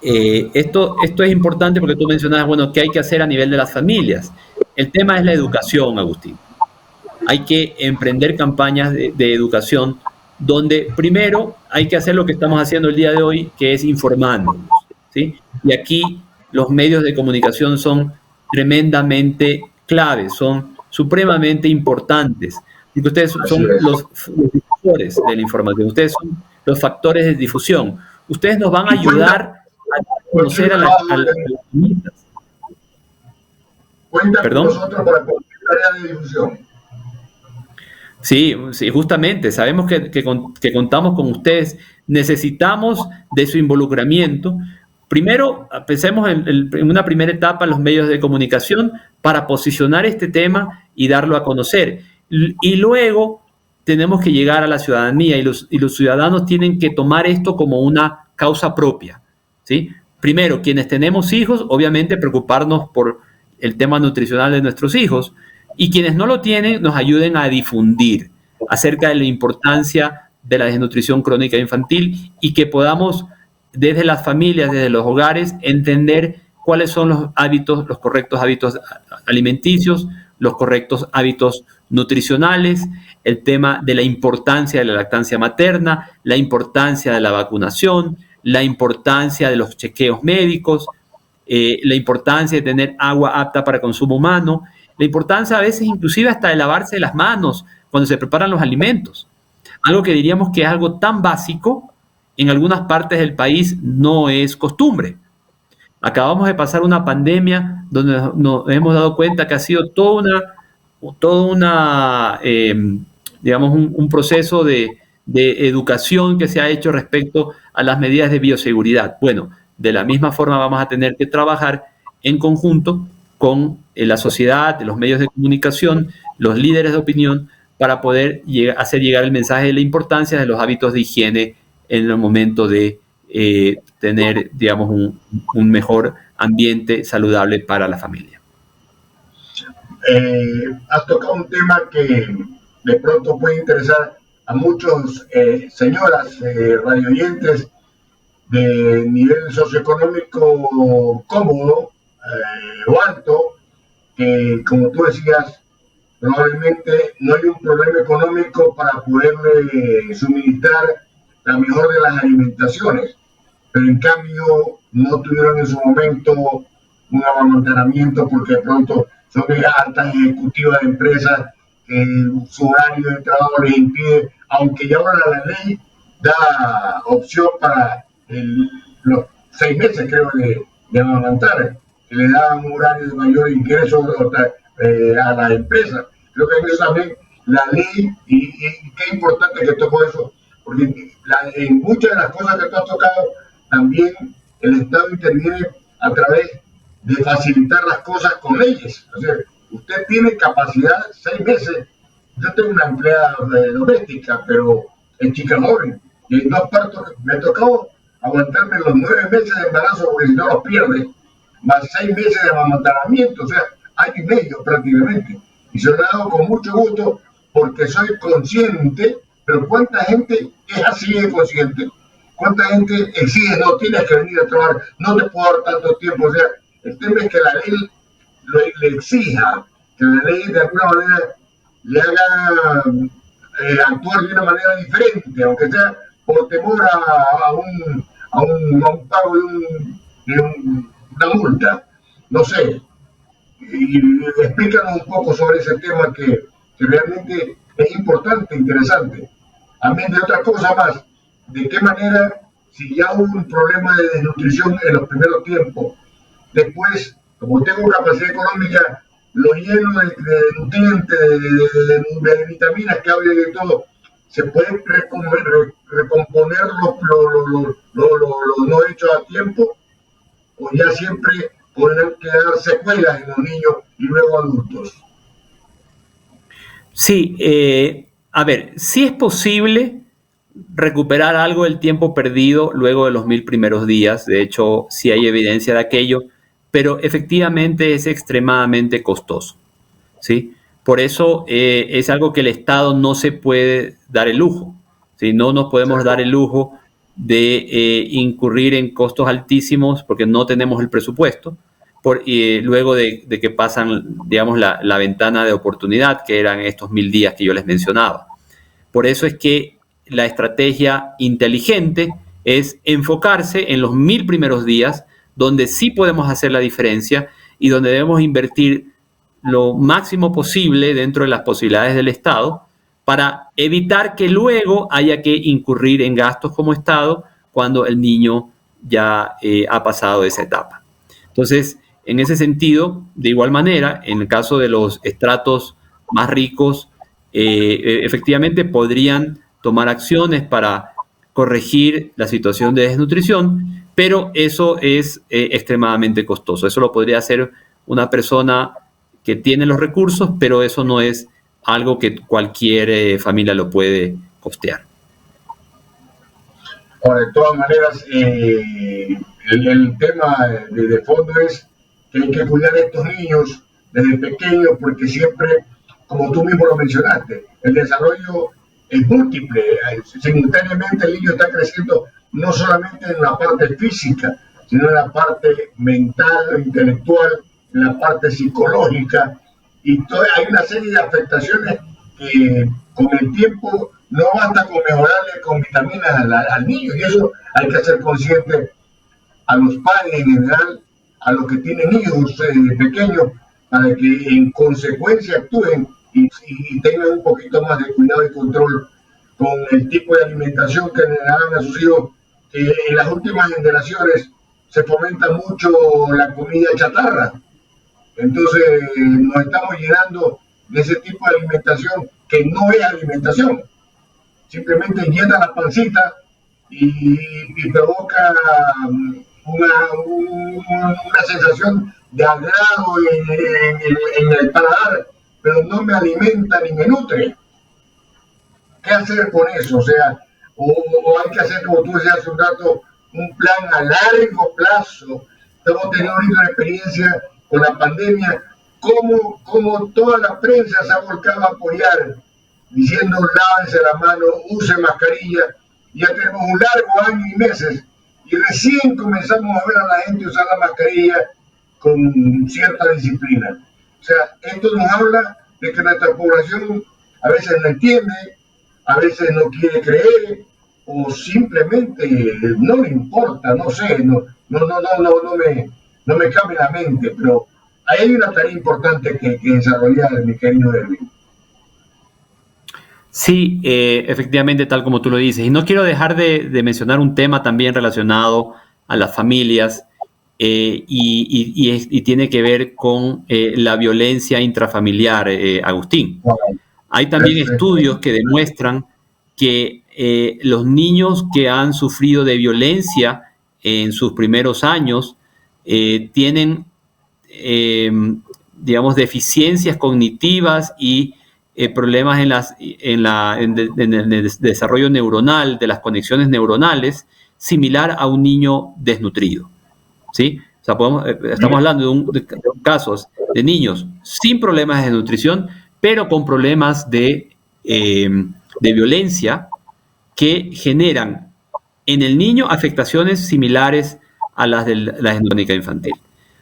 esto es importante porque tú mencionabas, bueno, ¿qué hay que hacer a nivel de las familias? El tema es la educación, Agustín. Hay que emprender campañas de educación donde primero hay que hacer lo que estamos haciendo el día de hoy, que es informarnos, ¿sí? Y aquí los medios de comunicación son tremendamente claves, son supremamente importantes, porque ustedes son los difusores de la información, ustedes son los factores de difusión. Ustedes nos van a ayudar a conocer a las familias. Cuenta con nosotros para cualquier tarea de difusión. Sí, justamente, sabemos que contamos con ustedes, necesitamos de su involucramiento. Primero, pensemos en una primera etapa en los medios de comunicación para posicionar este tema y darlo a conocer. Y luego tenemos que llegar a la ciudadanía y los ciudadanos tienen que tomar esto como una causa propia, ¿sí? Primero, quienes tenemos hijos, obviamente preocuparnos por el tema nutricional de nuestros hijos, y quienes no lo tienen nos ayuden a difundir acerca de la importancia de la desnutrición crónica infantil y que podamos desde las familias, desde los hogares, entender cuáles son los correctos hábitos alimenticios, los correctos hábitos nutricionales, el tema de la importancia de la lactancia materna, la importancia de la vacunación, la importancia de los chequeos médicos, la importancia de tener agua apta para consumo humano, la importancia a veces inclusive hasta de lavarse las manos cuando se preparan los alimentos. Algo que diríamos que es algo tan básico, en algunas partes del país no es costumbre. Acabamos de pasar una pandemia donde nos hemos dado cuenta que ha sido digamos, un proceso de educación que se ha hecho respecto a las medidas de bioseguridad. Bueno, de la misma forma vamos a tener que trabajar en conjunto con la sociedad, los medios de comunicación, los líderes de opinión, para poder hacer llegar el mensaje de la importancia de los hábitos de higiene en el momento de tener, digamos, un mejor ambiente saludable para la familia. Has tocado un tema que de pronto puede interesar a muchos señoras radioyentes de nivel socioeconómico cómodo o alto, que como tú decías, probablemente no hay un problema económico para poderle suministrar la mejor de las alimentaciones, pero en cambio no tuvieron en su momento un abalanzamiento porque de pronto son altas ejecutivas de empresas que su horario de trabajo les impide, aunque ya ahora la ley da opción para los 6 meses, creo, de amamantar, que le da un horario de mayor ingreso a la empresa. Creo que eso también la ley, y qué importante que tocó eso, porque en muchas de las cosas que tú has tocado, también el Estado interviene a través de facilitar las cosas con leyes. O sea, usted tiene capacidad 6 meses. Yo tengo una empleada doméstica, pero en chica joven, y en 2 partos me tocó aguantarme los 9 meses de embarazo, porque si no los pierde, más 6 meses de amamantamiento, o sea, año y medio prácticamente. Y se lo he dado con mucho gusto, porque soy consciente, pero ¿cuánta gente es así de consciente? ¿Cuánta gente exige, no tienes que venir a trabajar, no te puedo dar tanto tiempo? O sea, el tema es que la ley le exija, que la ley de alguna manera le haga actuar de una manera diferente, aunque sea por temor a un pago de una multa. No sé. Y explícanos un poco sobre ese tema que realmente es importante, interesante. Amén de otra cosa más, de qué manera, si ya hubo un problema de desnutrición en los primeros tiempos, después, como tengo capacidad económica, lo lleno de nutrientes, de vitaminas que hablan de todo, se puede recomponer lo no hecho a tiempo, o ya siempre pueden quedar secuelas en los niños y luego adultos. Sí, a ver, sí es posible recuperar algo del tiempo perdido luego de los 1000 primeros días. De hecho, sí hay evidencia de aquello, pero efectivamente es extremadamente costoso, ¿sí? Por eso es algo que el Estado no se puede dar el lujo, ¿sí? No nos podemos dar el lujo de incurrir en costos altísimos porque no tenemos el presupuesto. Luego de que pasan, digamos, la ventana de oportunidad, que eran estos 1000 días que yo les mencionaba. Por eso es que la estrategia inteligente es enfocarse en los 1000 primeros días, donde sí podemos hacer la diferencia y donde debemos invertir lo máximo posible dentro de las posibilidades del Estado para evitar que luego haya que incurrir en gastos como Estado cuando el niño ya ha pasado esa etapa. Entonces, en ese sentido, de igual manera, en el caso de los estratos más ricos, efectivamente podrían tomar acciones para corregir la situación de desnutrición, pero eso es extremadamente costoso. Eso lo podría hacer una persona que tiene los recursos, pero eso no es algo que cualquier familia lo puede costear. Ahora, de todas maneras, el tema de fondo es que hay que cuidar a estos niños desde pequeños, porque siempre, como tú mismo lo mencionaste, el desarrollo es múltiple. Simultáneamente el niño está creciendo no solamente en la parte física, sino en la parte mental, intelectual, en la parte psicológica, y hay una serie de afectaciones que con el tiempo no basta con mejorarle con vitaminas al niño, y eso hay que ser consciente a los padres en general, a los que tienen hijos pequeños, para que en consecuencia actúen y tengan un poquito más de cuidado y control con el tipo de alimentación que le dan a sus hijos. En las últimas generaciones se fomenta mucho la comida chatarra, entonces nos estamos llenando de ese tipo de alimentación que no es alimentación, simplemente llena la pancita y provoca una sensación de agrado en el paladar, pero no me alimenta ni me nutre. ¿Qué hacer con eso? O sea, o hay que hacer, como tú decías hace un rato, un plan a largo plazo. Estamos teniendo ahorita una experiencia con la pandemia, como toda la prensa se ha volcado a apoyar, diciendo lávense la mano, use mascarilla. Ya tenemos un largo año y meses y recién comenzamos a ver a la gente usar la mascarilla con cierta disciplina. O sea, esto nos habla de que nuestra población a veces no entiende, a veces no quiere creer o simplemente no le importa, no sé, no me cabe la mente, pero ahí hay una tarea importante que desarrollar, mi querido Erwin. Sí, efectivamente, tal como tú lo dices. Y no quiero dejar de mencionar un tema también relacionado a las familias y tiene que ver con la violencia intrafamiliar, Agustín. Wow, Hay también perfecto. estudios que demuestran que los niños que han sufrido de violencia en sus primeros años tienen, eh, digamos, deficiencias cognitivas y problemas en el desarrollo neuronal, de las conexiones neuronales, similar a un niño desnutrido. ¿Sí? O sea, estamos hablando de casos de niños sin problemas de nutrición, pero con problemas de violencia que generan en el niño afectaciones similares a las de la crónica infantil.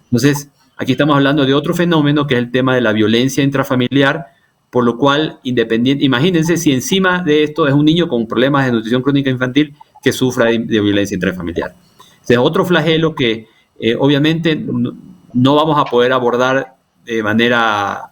Entonces, aquí estamos hablando de otro fenómeno que es el tema de la violencia intrafamiliar, por lo cual, imagínense si encima de esto es un niño con problemas de nutrición crónica infantil que sufra de violencia intrafamiliar. Ese es otro flagelo que obviamente no vamos a poder abordar de manera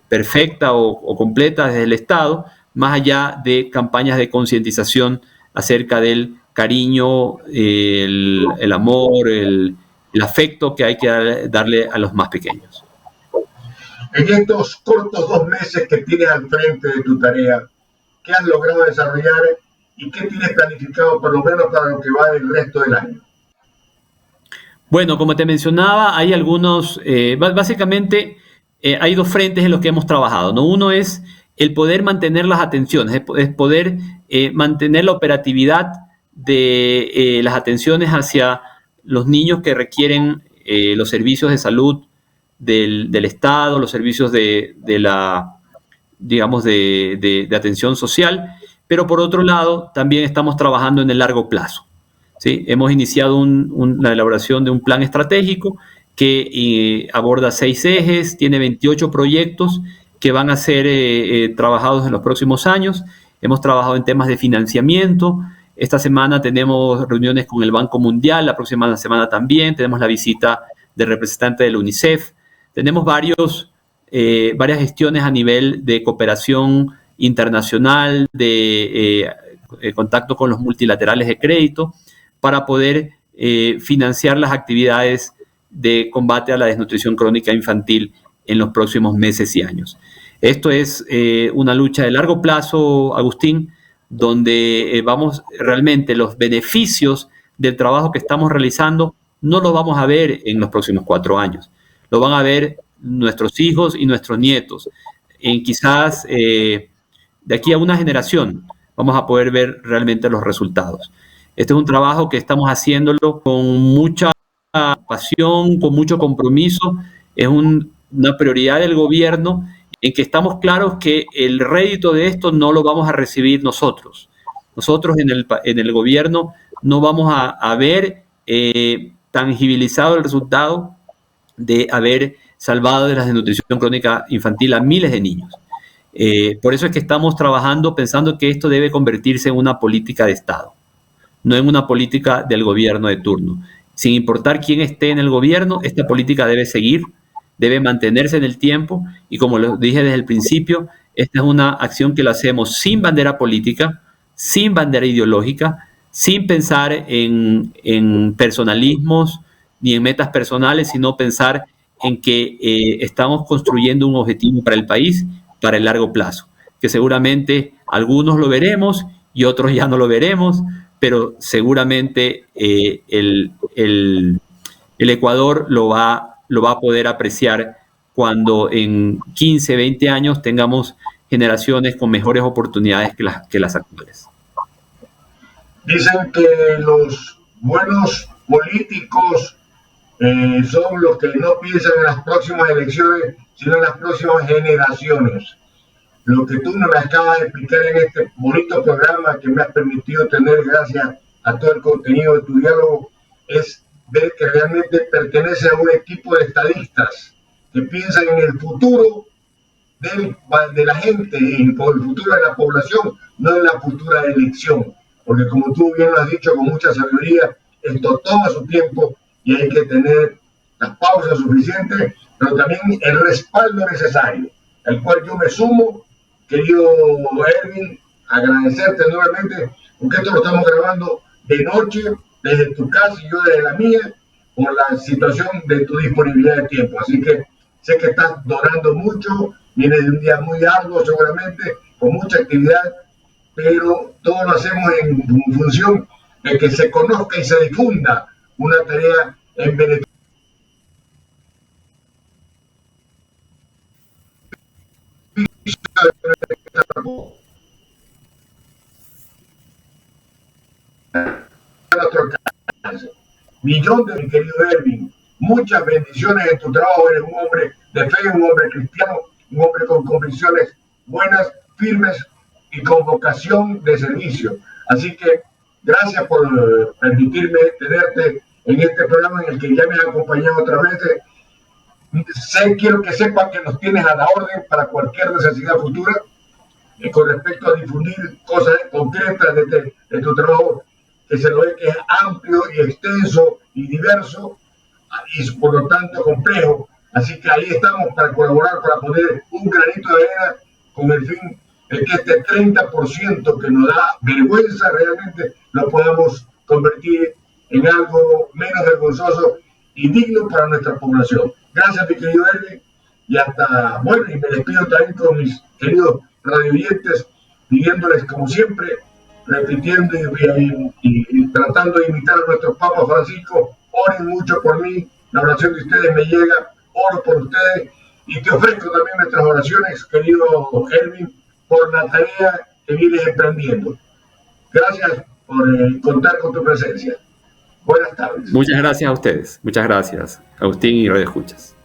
perfecta o completa desde el Estado, más allá de campañas de concientización acerca del cariño, el amor, el afecto que hay que darle a los más pequeños. En estos cortos 2 meses que tienes al frente de tu tarea, ¿qué has logrado desarrollar y qué tienes planificado por lo menos para lo que va del resto del año? Bueno, como te mencionaba, hay algunos, básicamente hay dos frentes en los que hemos trabajado, ¿no? Uno es el poder mantener las atenciones, es poder mantener la operatividad de las atenciones hacia los niños que requieren los servicios de salud del Estado, los servicios de la, digamos, de atención social, pero por otro lado también estamos trabajando en el largo plazo. ¿Sí? Hemos iniciado la elaboración de un plan estratégico que aborda 6 ejes, tiene 28 proyectos que van a ser trabajados en los próximos años. Hemos trabajado en temas de financiamiento. Esta semana tenemos reuniones con el Banco Mundial, la próxima semana también tenemos la visita del representante del UNICEF. Tenemos varias gestiones a nivel de cooperación internacional, de contacto con los multilaterales de crédito, para poder financiar las actividades de combate a la desnutrición crónica infantil en los próximos meses y años. Esto es una lucha de largo plazo, Agustín, donde vamos realmente los beneficios del trabajo que estamos realizando no los vamos a ver en los próximos 4 años. Lo van a ver nuestros hijos y nuestros nietos. Quizás de aquí a una generación vamos a poder ver realmente los resultados. Este es un trabajo que estamos haciéndolo con mucha pasión, con mucho compromiso. Es una prioridad del gobierno en que estamos claros que el rédito de esto no lo vamos a recibir nosotros. Nosotros en el gobierno no vamos a ver tangibilizado el resultado de haber salvado de la desnutrición crónica infantil a miles de niños. Por eso es que estamos trabajando pensando que esto debe convertirse en una política de Estado, no en una política del gobierno de turno. Sin importar quién esté en el gobierno, esta política debe seguir, debe mantenerse en el tiempo y como lo dije desde el principio, esta es una acción que la hacemos sin bandera política, sin bandera ideológica, sin pensar en personalismos ni en metas personales, sino pensar en que estamos construyendo un objetivo para el país para el largo plazo, que seguramente algunos lo veremos y otros ya no lo veremos, pero seguramente el Ecuador lo va a poder apreciar cuando en 15, 20 años tengamos generaciones con mejores oportunidades que las actuales. Dicen que los buenos políticos son los que no piensan en las próximas elecciones, sino en las próximas generaciones. Lo que tú nos acabas de explicar en este bonito programa que me has permitido tener gracias a todo el contenido de tu diálogo es ver que realmente pertenece a un equipo de estadistas que piensan en el futuro de la gente, en el futuro de la población, no en la futura elección. Porque como tú bien lo has dicho con mucha sabiduría, esto toma su tiempo y hay que tener las pausas suficientes, pero también el respaldo necesario, al cual yo me sumo querido Erwin, agradecerte nuevamente, porque esto lo estamos grabando de noche, desde tu casa y yo desde la mía, por la situación de tu disponibilidad de tiempo. Así que sé que estás donando mucho, vienes de un día muy arduo seguramente, con mucha actividad, pero todo lo hacemos en función de que se conozca y se difunda una tarea en beneficio de nuestro alcance. Millones, mi querido Erwin, muchas bendiciones en tu trabajo. Eres un hombre de fe, un hombre cristiano, un hombre con convicciones buenas, firmes y con vocación de servicio. Así que gracias por permitirme tenerte en este programa en el que ya me has acompañado otras veces. Quiero que sepas que nos tienes a la orden para cualquier necesidad futura con respecto a difundir cosas concretas de tu trabajo, que se lo ve que es amplio y extenso y diverso y por lo tanto complejo. Así que ahí estamos para colaborar, para poner un granito de arena con el fin de que este 30% que nos da vergüenza realmente lo podamos convertir en algo menos vergonzoso y digno para nuestra población. Gracias, mi querido Erwin, y hasta, bueno, y me despido también con mis queridos radioyentes, pidiéndoles como siempre, repitiendo y tratando de imitar a nuestro Papa Francisco: oren mucho por mí, la oración de ustedes me llega, oro por ustedes, y te ofrezco también nuestras oraciones, querido Erwin, por la tarea que vienes emprendiendo. Gracias por contar con tu presencia. Buenas tardes. Muchas gracias a ustedes. Muchas gracias, Agustín y Radio Escuchas.